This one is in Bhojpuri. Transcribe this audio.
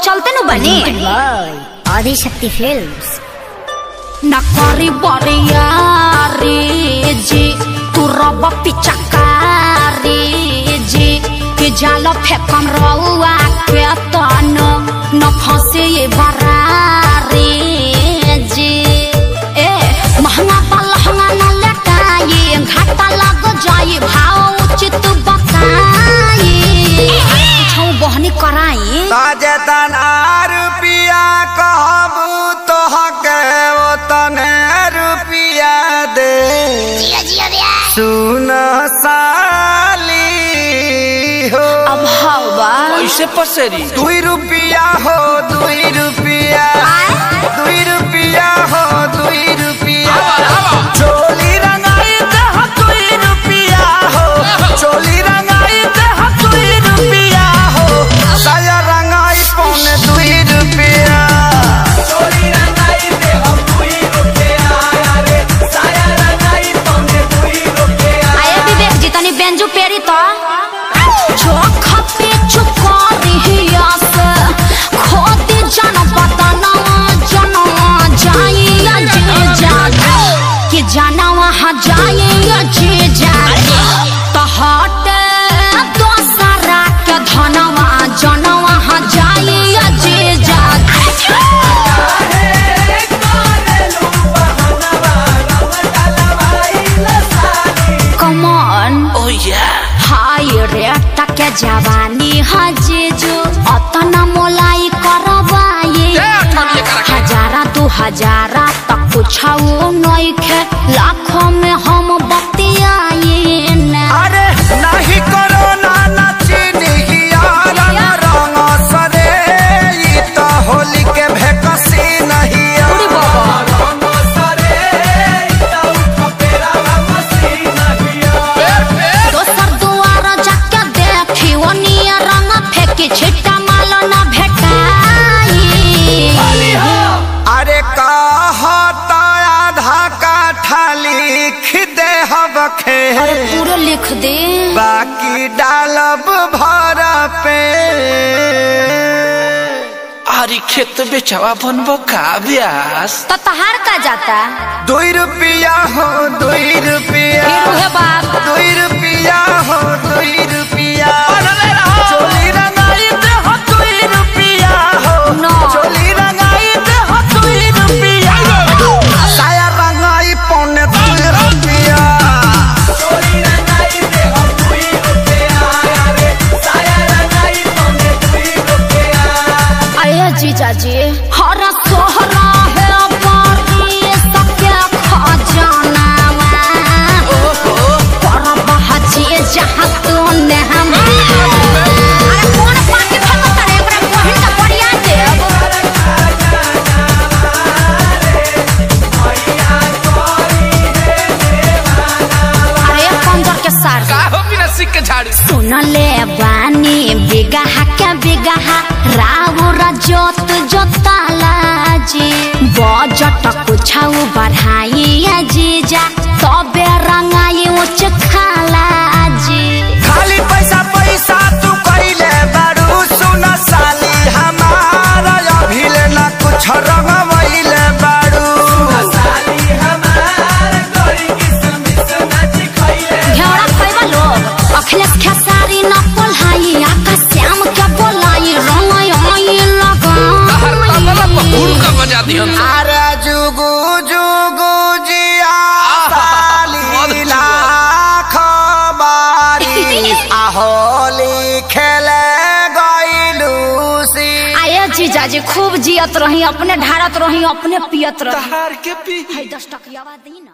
चलते न बनी आदिशक्ति फिल्म्स। न करी बरियारी जी तू रब पिचकारी जी के जाल फेकम रउआ के तन न फंसे ये बरारी जी। ए महंगा पलहंगा न लटाई घाटा लग जाई भाव उचित बताई छौ बहनी कराई ताजे तना रुपिया कहबू तो हके वो तने रुपिया दे सुन साली हो। अब हवा ऐसे पसेरी 2 रुपिया हो 2 रुपिया 2 रुपिया हो 2 रुपिया चोली रंगाई दे 2 रुपिया हो चोली रंगाई दे 2 रुपिया हो साया रंगाई पौने 2 रुपिया चोली रंगाई दे 2 रुपिया रे साया रंगाई पौने 2 रुपिया। आए विवेक जी तनी बेंजू पेरी तो जो खपे चुकारी हिया से खोदी जन बताना जनवा जाई जे जागे कि जाना वहाँ जाई जे जागे तो हटे दोसरा के धनवा जनवा वहाँ जाई जे जागे। Come on oh yeah हाय रे टके जवानी हजेजो अतना मोलाई करवाए हजारा 2000 तक कुछाओ नइखे लाखों में हम बतियाए ना। अरे नहीं करो ना नचनिया रंग सरे ई तो होली के भेकसी नहीं रंग सरे ई तो खपेरा मसी नहीं दोसर दुआर जाके देखी ओनिया रंग फेंकी छिट्टा माल ना भेटाई। अरे कहता आधा काठा लिख दे हबखे अरे पूरा लिख दे बाकी डालब भर पे। अरे खेत बेचावा बनबो का ब्यास तो तहार का जाता 2 रुपिया हो 2 रुपिया फिर है बात 2 रुपिया हो 2 रुपिया चोली रंगाई दे 2 रुपिया हो No. चोली रंगाई दे 2 रुपिया साया रंगाई पौने 2 रुपिया चोली रंगाई दे 2 रुपिया रे साया रंगाई पौने 2 रुपिया। आया जीजा जी हरा सोहरा है बारी सबके खजाना पर बहजी जहाँ तू ने हम अरे कौन पाके फटता रे एकरा बहिन का बढ़िया देव अरे कंजर के सार का हो बिना सिक के झाड़ी सुन ले बानी बिगहा के बिगहा राउर जोत जोताला जी बजट कुछाऊ बढ़ाई जीजा तबे रंगाई उच खाला जी। खाली पैसा पैसा तू कइले बारू सुन साली हमारा अभिले ना कुछ रंगवइले बारू साली हमार कोई किस्मत नाच खइले घेरा खइबा लोग अखिलेश खेसारी न पोल्हाई आकाश श्याम के बोलाई रंगाई आई लगा गुरु का बजा दिहन अरे जुगु जुगु जिया साली लाख बारी होली खेले गइलू सी। आये जीजा जी खूब जियत रही अपने ढारत रही अपने पियत रही तहार के पी है 10 टकिया दी ना।